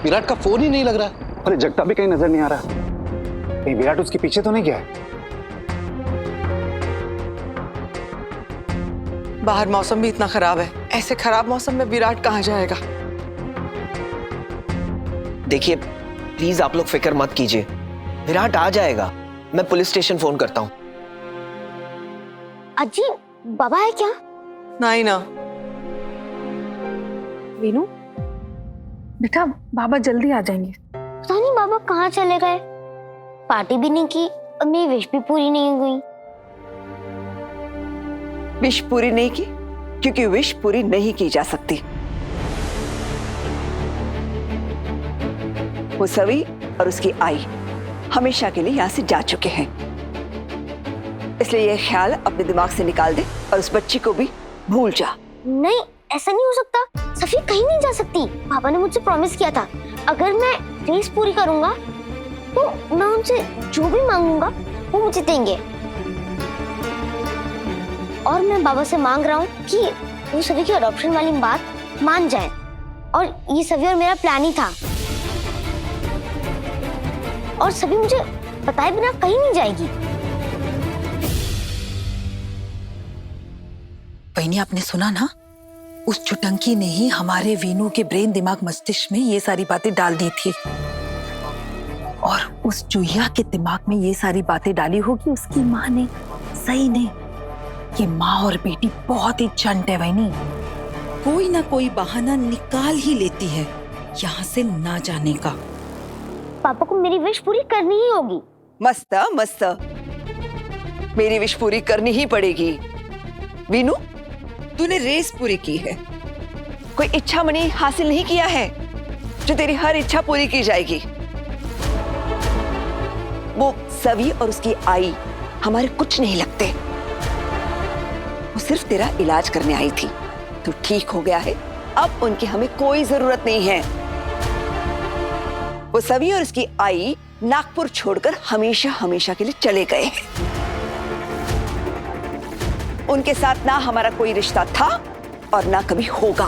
विराट का फोन ही नहीं लग रहा। अरे जगताप भी कहीं नजर नहीं आ रहा। कहीं विराट उसके पीछे तो नहीं गया है? बाहर मौसम भी इतना खराब है, ऐसे खराब मौसम में विराट कहाँ जाएगा? देखिए प्लीज आप लोग फिक्र मत कीजिए, विराट आ जाएगा। मैं पुलिस स्टेशन फोन करता हूँ। अजी बाबा है क्या? नहीं ना। वीनू बेटा, बाबा जल्दी आ जाएंगे। पता नहीं बाबा कहाँ चले गए। पार्टी भी नहीं की और मेरी विश भी पूरी नहीं हुई। विश पूरी नहीं की क्योंकि विश पूरी नहीं की जा सकती। वो सवी और उसकी आई हमेशा के लिए यहाँ से जा चुके हैं, इसलिए ये ख्याल अपने दिमाग से निकाल दे और उस बच्ची को भी भूल जा। नहीं, ऐसा नहीं हो सकता। सफी कहीं नहीं जा सकती। पापा ने मुझसे प्रॉमिस किया था, अगर मैं रेस पूरी करूंगा तो मैं उनसे जो भी मांगूंगा वो मुझे देंगे। और मैं बाबा से मांग रहा हूँ कि वो सभी की अडॉप्शन वाली बात मान जाए। और ये सभी और मेरा प्लान ही था। और सभी मुझे बताए बिना कहीं नहीं जाएगी। बहनी आपने सुना ना, उस चुटंकी ने ही हमारे वीनू के ब्रेन दिमाग मस्तिष्क में ये सारी बातें डाल दी थी। और उस चूहिया के दिमाग में ये सारी बातें डाली होगी उसकी माँ ने। सही नहीं, ये माँ और बेटी बहुत ही चंट है बहनी। कोई ना कोई बहाना निकाल ही लेती है यहाँ से ना जाने का। पापा को मेरी विश पूरी करनी ही होगी। मस्त मस्त, मेरी विश पूरी करनी ही पड़ेगी। वीनू, तूने रेस पूरी की है, कोई इच्छा मणि हासिल नहीं किया है जो तेरी हर इच्छा पूरी की जाएगी। वो सवी और उसकी आई हमारे कुछ नहीं लगते। वो सिर्फ तेरा इलाज करने आई थी, तू ठीक हो गया है, अब उनकी हमें कोई जरूरत नहीं है। वो सभी और उसकी आई नागपुर छोड़कर हमेशा हमेशा के लिए चले गए हैं। उनके साथ ना हमारा कोई रिश्ता था और ना कभी होगा।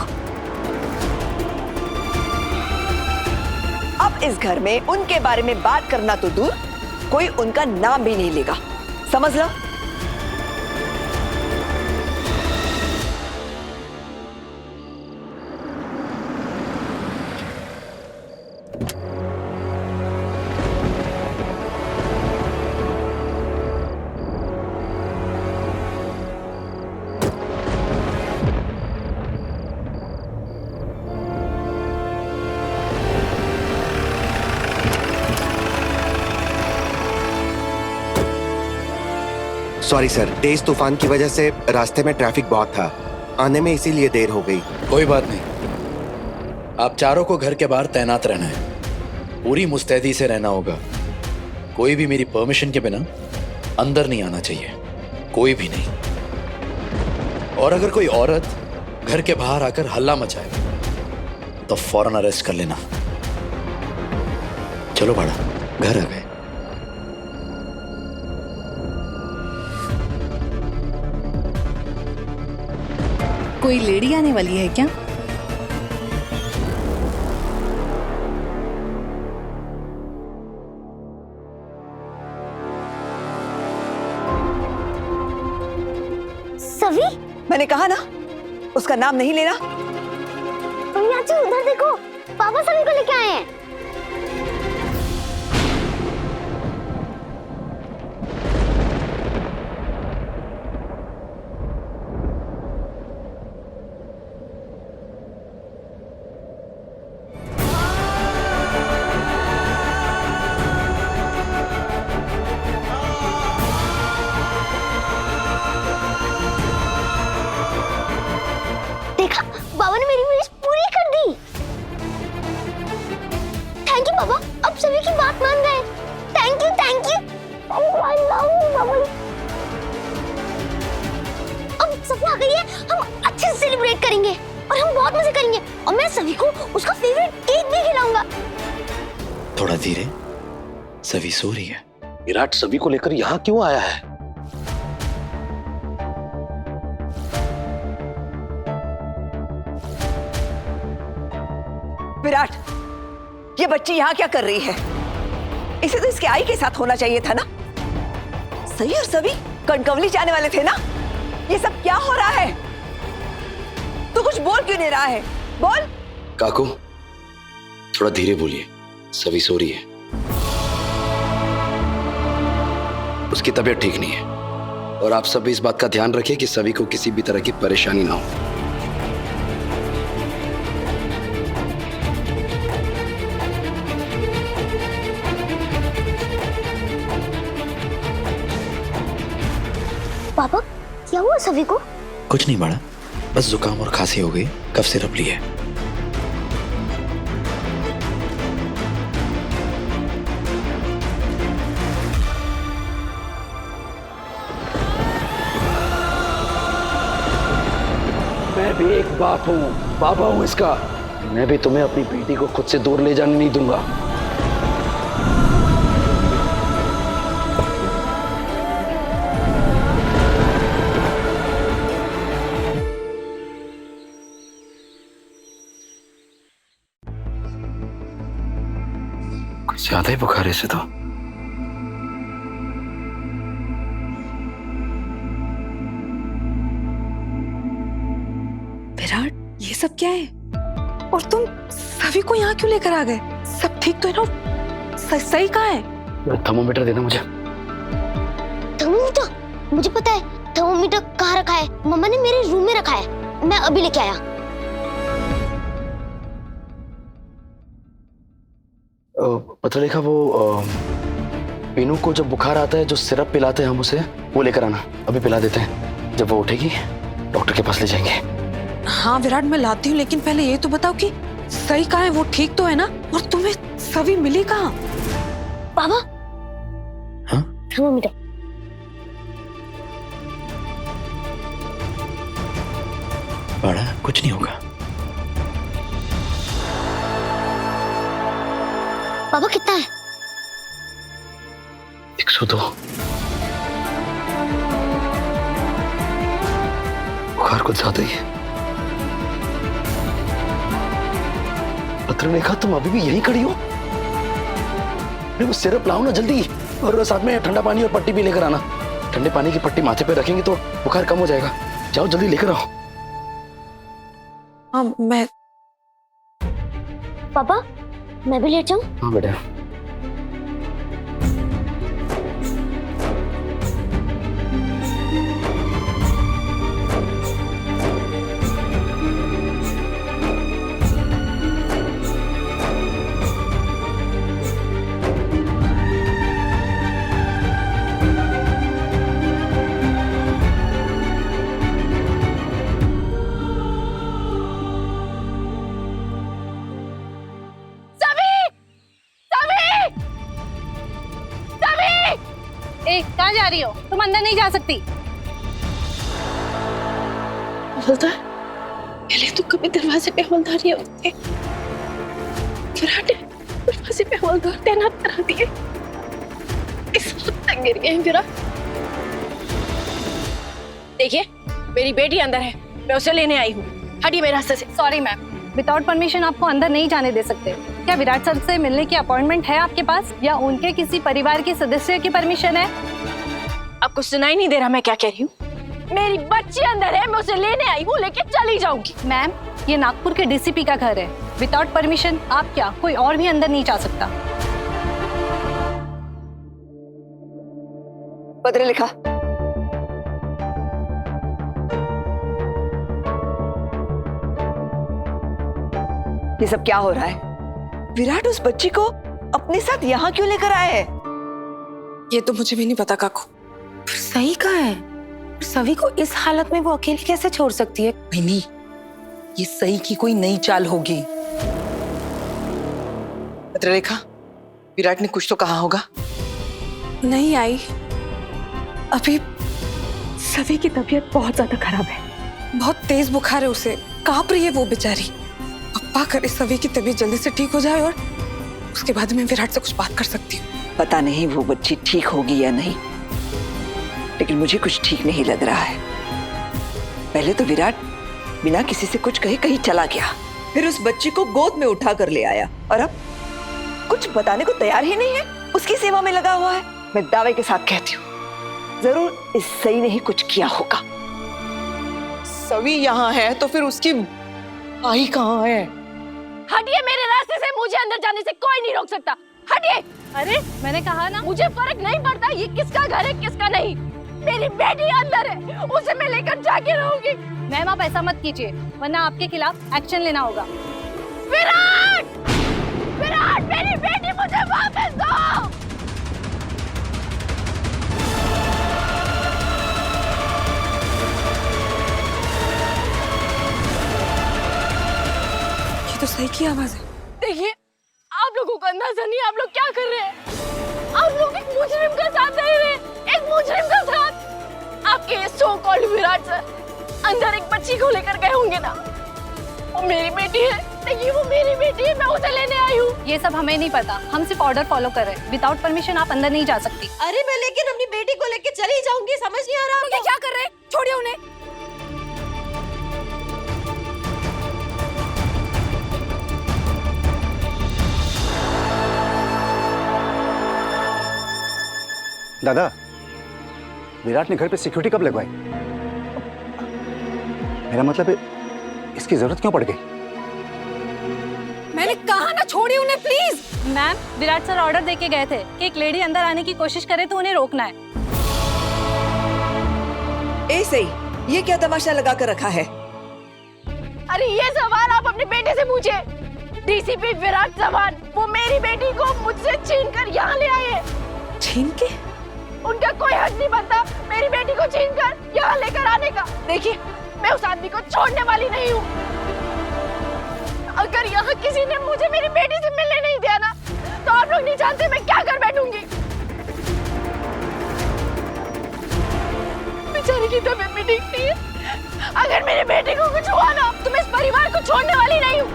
अब इस घर में उनके बारे में बात करना तो दूर, कोई उनका नाम भी नहीं लेगा, समझ लो। सॉरी सर, तेज तूफान की वजह से रास्ते में ट्रैफिक बहुत था, आने में इसीलिए देर हो गई। कोई बात नहीं, आप चारों को घर के बाहर तैनात रहना है, पूरी मुस्तैदी से रहना होगा। कोई भी मेरी परमिशन के बिना अंदर नहीं आना चाहिए, कोई भी नहीं। और अगर कोई औरत घर के बाहर आकर हल्ला मचाए तो फौरन अरेस्ट कर लेना। चलो बड़ा, घर आ गए। कोई लेडी आने वाली है क्या? सभी, मैंने कहा ना उसका नाम नहीं लेना। उधर देखो, पापा सभी को लेके आए हैं। देखा, बाबा ने मेरी विश पूरी कर दी। थैंक यू बाबा, अब सभी की बात मान गए। Thank you, thank you, I love you बाबा। अब सभी आ गई है, हम अच्छे से सेलिब्रेट करेंगे और हम बहुत मजे करेंगे और मैं सभी को उसका फेवरेट केक भी खिलाऊंगा। थोड़ा धीरे, सभी सो रही है। विराट सभी को लेकर यहाँ क्यों आया है? विराट, ये बच्ची यहाँ क्या कर रही है? इसे तो इसके आई के साथ होना चाहिए था ना। सही और सभी कणकवली जाने वाले थे ना। ये सब क्या हो रहा है? तू कुछ बोल क्यों नहीं रहा है? बोल। काकू थोड़ा धीरे बोलिए, सभी सो रही है, उसकी तबीयत ठीक नहीं है और आप सब भी इस बात का ध्यान रखिए कि सभी को किसी भी तरह की परेशानी ना हो। पापा क्या हुआ सभी को? कुछ नहीं बड़ा, बस जुकाम और खांसी हो गई, कफ सिरप लिए। मैं भी एक बाप हूँ, बाबा हूँ इसका। मैं भी तुम्हें अपनी बेटी को खुद से दूर ले जाने नहीं दूंगा। कुछ ज्यादा ही बुखार है इसे तो। विराट, ये सब क्या है? और तुम सभी को यहाँ क्यों लेकर आ गए? सब ठीक तो है ना? सही कहाँ है? थर्मोमीटर देना मुझे। थर्मोमीटर? मुझे पता है थर्मोमीटर कहाँ रखा है। मम्मा ने मेरे रूम में रखा है, मैं अभी लेके आया। पत्र लिखा वो पीनू को जब बुखार आता है जो सिरप पिलाते हैं हम उसे, वो लेकर आना, अभी पिला देते हैं। जब वो उठेगी डॉक्टर के पास ले जाएंगे। हाँ विराट, मैं लाती हूँ, लेकिन पहले ये तो बताओ कि सही कहाँ है? वो ठीक तो है ना? और तुम्हें सभी मिली कहाँ? पापा हाँ? थर्मोमीटर। बड़ा कुछ नहीं होगा। पापा कितना है? 102। बुखार कुछ ज्यादा ही है। पत्र लिखा तुम अभी भी यहीं खड़ी हो? अरे वो सिरप लाओ ना जल्दी, और साथ में ठंडा पानी और पट्टी भी लेकर आना। ठंडे पानी की पट्टी माथे पे रखेंगे तो बुखार कम हो जाएगा। जाओ जल्दी लेकर आओ। हाँ मैं। पापा मैं भी लेट जाऊं? हाँ बेटा। कहाँ जा रही हो? तुम अंदर नहीं जा सकती। हवलदार, पहले तो कभी दरवाजे पे हवलदार ये होते। विराट ने दरवाजे पे हवलदार तैनात करा दिए। इस वक्त तक गिर गए विराट। देखिए मेरी बेटी अंदर है, मैं उसे लेने आई हूँ। हटिए मेरे रास्ते से। सॉरी मैम, विदाउट परमिशन आपको अंदर नहीं जाने दे सकते। क्या विराट सर से मिलने की अपॉइंटमेंट है आपके पास, या उनके किसी परिवार के सदस्य की परमिशन है? आपको सुनाई नहीं दे रहा मैं क्या कह रही हूँ? मेरी बच्ची अंदर है, मैं उसे लेने आई हूँ, लेके चली जाऊंगी। मैम ये नागपुर के डीसीपी का घर है, विदाउट परमिशन आप क्या कोई और भी अंदर नहीं जा सकता। पत्र लिखा। ये सब क्या हो रहा है? विराट उस बच्ची को अपने साथ यहाँ क्यों लेकर आए हैं? ये तो मुझे भी नहीं पता काकू। सही कहा है, सभी को इस हालत में वो अकेली कैसे छोड़ सकती है? नहीं, ये सही की कोई नई चाल होगी। पत्रलेखा, विराट ने कुछ तो कहा होगा। नहीं आई, अभी सभी की तबीयत बहुत ज्यादा खराब है। बहुत तेज बुखार है उसे, कांप रही है वो बेचारी। पप्पा करे सभी की तबीयत जल्दी से ठीक हो जाए और उसके बाद मैं विराट से कुछ बात कर सकती हूँ। पता नहीं वो बच्ची ठीक होगी या नहीं, लेकिन मुझे कुछ ठीक नहीं लग रहा है। पहले तो विराट बिना किसी से कुछ कहे कहीं चला गया, फिर उस बच्ची को गोद में उठा कर ले आया, और अब कुछ बताने को तैयार ही नहीं है, उसकी सेवा में लगा हुआ है। मैं दावे के साथ कहती हूँ जरूर इस सही ने ही कुछ किया होगा। सवी यहाँ है तो फिर उसकी आई कहाँ है? हटिए मेरे रास्ते से, मुझे अंदर जाने से कोई नहीं रोक सकता। हटिए। अरे मैंने कहा ना, मुझे फर्क नहीं पड़ता ये किसका घर है किसका नहीं। मेरी बेटी अंदर है, उसे मैं लेकर जाके रहूंगी। मैम आप ऐसा मत कीजिए, वरना आपके खिलाफ एक्शन लेना होगा। विराट! विराट, मेरी बेटी मुझे वापस दो। ये तो सही की आवाज है। देखिए, आप लोगों को अंदाजा नहीं आप लोग क्या कर रहे हैं। आप लोग एक मुजरिम का साथ दे रहे हैं, एक मुजरिम का साथ। आपके सो कॉल्ड विराट सर अंदर एक बच्ची को लेकर गए होंगे ना, वो मेरी बेटी है। देखिए वो मेरी बेटी है, मैं उसे लेने आई हूँ। ये सब हमें नहीं पता, हम सिर्फ ऑर्डर फॉलो कर रहे हैं। विदाउट परमिशन आप अंदर नहीं जा सकती। अरे मैं लेकिन अपनी बेटी को लेके चली जाऊंगी, समझ नहीं आ रहा आपको? क्या कर रहे हैं? छोड़िए उन्हें। दादा, विराट ने घर पे सिक्योरिटी कब लगवाई? मेरा मतलब है, इसकी जरूरत क्यों पड़ गई? मैंने कहा ना, छोड़िए उन्हें please. Ma'am, Virat sir order देके गए थे कि एक लेडी अंदर आने की कोशिश करे तो उन्हें रोकना है। ए सही, ये क्या तमाशा लगा कर रखा है? अरे ये सवाल आप अपने बेटे से पूछिए। डीसीपी विराट चौहान, वो मेरी बेटी को मुझसे छीनकर यहाँ ले आए हैं। छीन के? उनका कोई हक नहीं बनता मेरी बेटी को छीनकर यहाँ लेकर आने का। देखिए, मैं उस आदमी को छोड़ने वाली नहीं हूँ। अगर यहाँ किसी ने मुझे मेरी बेटी से मिलने नहीं दिया ना, तो आप लोग नहीं जानते मैं क्या कर बैठूंगी। बेचारी की तबीयत भी ठीक नहीं है। अगर मेरी बेटी को कुछ हुआ ना, तो मैं इस परिवार को छोड़ने वाली नहीं हूँ।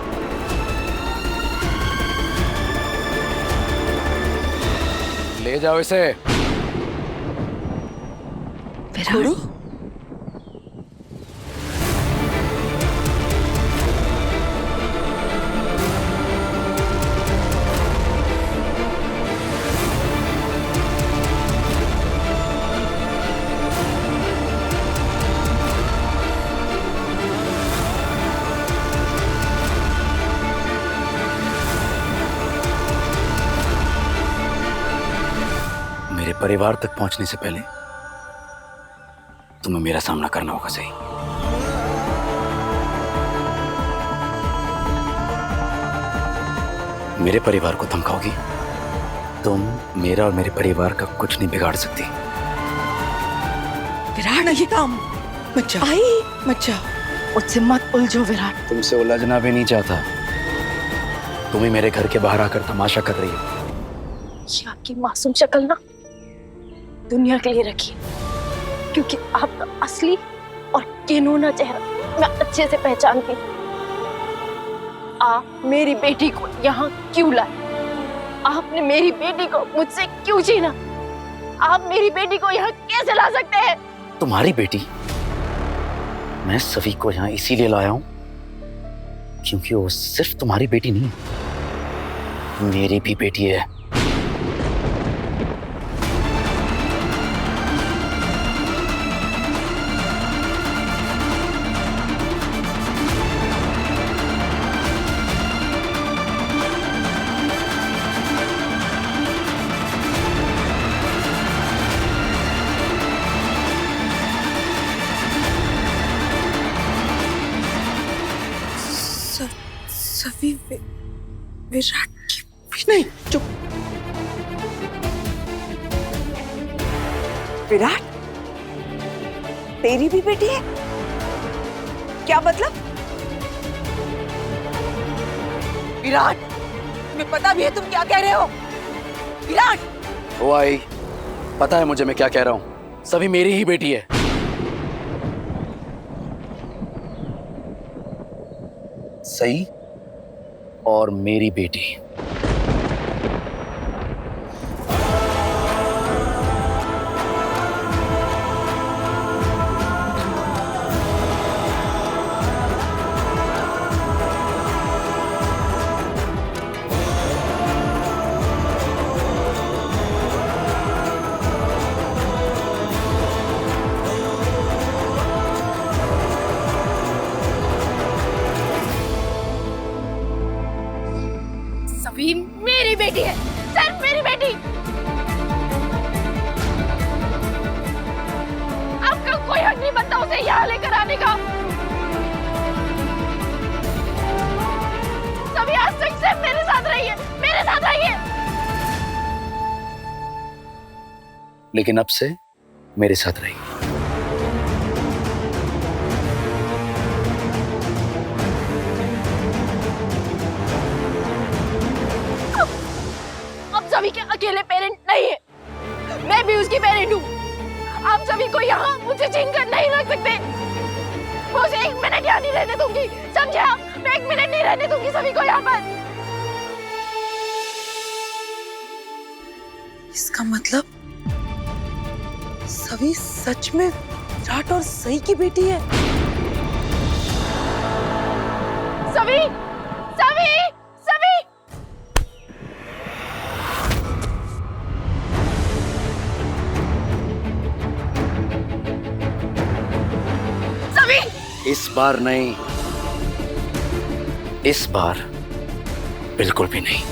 ले जाओ इसे। छोड़ो। मेरे परिवार तक पहुंचने से पहले तुम्हें मेरा सामना करना होगा। सही, मेरे परिवार को धमकाओगी, तुम मेरा और मेरे परिवार का कुछ नहीं बिगाड़ सकती। विराट, ये काम मत जाओ, आई मत जाओ, मुझसे मत उलझो विराट। तुमसे उलझना भी नहीं चाहता। तुम ही मेरे घर के बाहर आकर तमाशा कर रही हो। ये आपकी मासूम शक्ल ना दुनिया के लिए रखिए, क्योंकि आपका असली और किनूना चेहरा मैं अच्छे से पहचानती हूँ। आप मेरी बेटी को यहाँ क्यों लाए? आपने मेरी बेटी को मुझसे क्यों छीना? आप मेरी बेटी को यहाँ कैसे ला सकते हैं? तुम्हारी बेटी? मैं सवी को यहाँ इसीलिए लाया हूँ क्योंकि वो सिर्फ तुम्हारी बेटी नहीं, मेरी भी बेटी है। सवी विराट की? नहीं, चुप। विराट, तेरी भी बेटी है? क्या मतलब? विराट, तुम्हें पता भी है तुम क्या कह रहे हो? विराट! वो आई, पता है मुझे मैं क्या कह रहा हूँ। सभी मेरी ही बेटी है। सही और मेरी बेटी। लेकिन अब से मेरे साथ रहेगी। अब सभी के अकेले पेरेंट नहीं है, मैं भी उसकी पेरेंट हूँ। आप सभी को यहाँ मुझसे छीन कर नहीं रख सकते। मैं उसे 1 मिनट यहाँ नहीं रहने दूंगी, समझा? मैं 1 मिनट नहीं रहने दूंगी सभी को यहाँ पर। इसका मतलब सभी सच में विराट और सई की बेटी है। सभी, सभी, सभी। सभी। इस बार नहीं, इस बार बिल्कुल भी नहीं।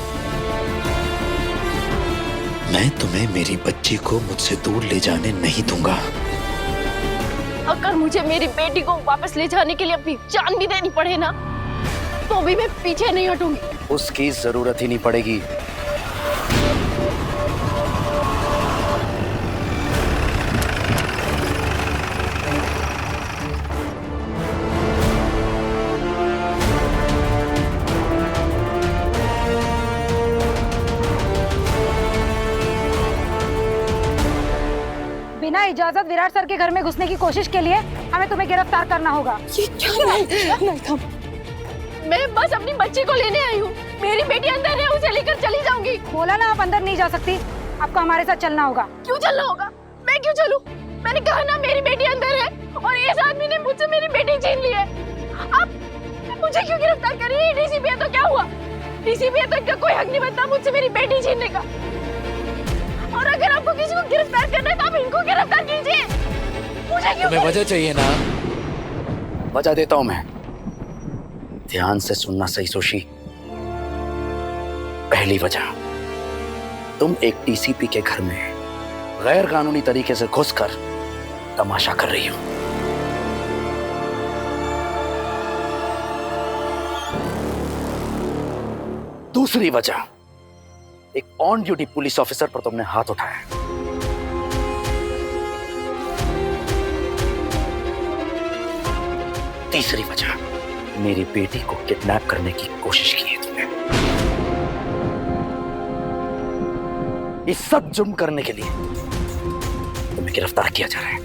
मैं तुम्हें मेरी बच्ची को मुझसे दूर ले जाने नहीं दूंगा। अगर मुझे मेरी बेटी को वापस ले जाने के लिए अपनी जान भी देनी पड़े ना, तो भी मैं पीछे नहीं हटूंगी। उसकी जरूरत ही नहीं पड़ेगी। बिना इजाजत विराट सर के घर में घुसने की कोशिश के लिए हमें तुम्हें गिरफ्तार करना होगा। ये क्या नहीं, मैं बस अपनी बच्ची को लेने आई हूँ। मेरी बेटी अंदर है, उसे लेकर चली जाऊंगी। बोला ना, आप अंदर नहीं जा सकती, आपको हमारे साथ चलना होगा। क्यों चलना होगा? मैं क्यों चलूं? मैंने कहा ना मेरी बेटी अंदर है और इस आदमी ने मुझसे मेरी बेटी छीन ली है। आप मुझे क्यों गिरफ्तार कर रही है? डीसीपी है तो क्या हुआ? डीसीपी है तो इनका कोई हक नहीं बनता मुझसे मेरी बेटी छीनने का। और अगर आपको किसी को गिरफ्तार करना है तो आप इनको गिरफ्तार कीजिए। मुझे क्यों? तुम्हें वजह चाहिए ना? वजह देता हूं मैं। ध्यान से सुनना सही सोशी। पहली वजह, तुम एक टीसीपी के घर में गैर कानूनी तरीके से घुसकर तमाशा कर रही हो। दूसरी वजह, एक ऑन ड्यूटी पुलिस ऑफिसर पर तुमने हाथ उठाया। तीसरी वजह, मेरी बेटी को किडनैप करने की कोशिश की है तुमने। इस सब जुर्म करने के लिए तुम्हें गिरफ्तार किया जा रहा है।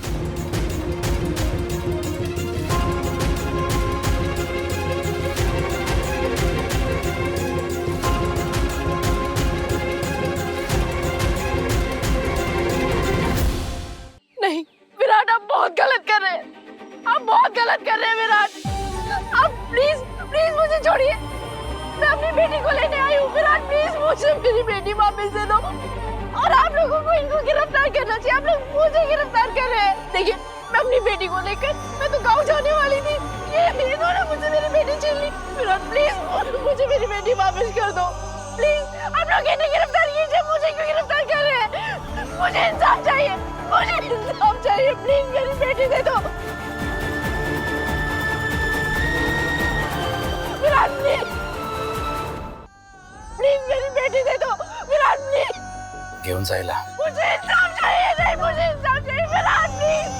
नहीं विराट, आप बहुत गलत कर रहे हैं। आप बहुत गलत कर रहे हैं विराट। आप प्लीज प्लीज मुझे छोड़िए। मैं अपनी बेटी को लेने आई हूँ। विराट प्लीज मुझे मेरी बेटी वापस दे दो। और आप लोगों को इनको गिरफ्तार करना चाहिए। आप लोग मुझे गिरफ्तार कर रहे हैं। देखिए, मैं अपनी बेटी को लेकर मैं तो गाँव जाने वाली थी। ये इन्होंने मुझे मेरी बेटी छीन ली। विराट प्लीज मुझे मेरी बेटी वापस कर दो। प्लीज आप लोग इन्हें गिरफ्तार कीजिए। मुझे क्यों गिरफ्तार कर रहे हैं? मुझे इंसाफ चाहिए, मुझे इंसाफ चाहिए। प्लीज मेरी बेटी दे दो। विराट प्लीज, प्लीज मेरी बेटी दे दो। विराट प्लीज, घेऊन जायला मुझे इंसाफ चाहिए। नहीं, मुझे इंसाफ चाहिए। Virat please.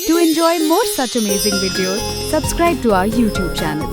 To enjoy more such amazing videos, subscribe to our YouTube channel.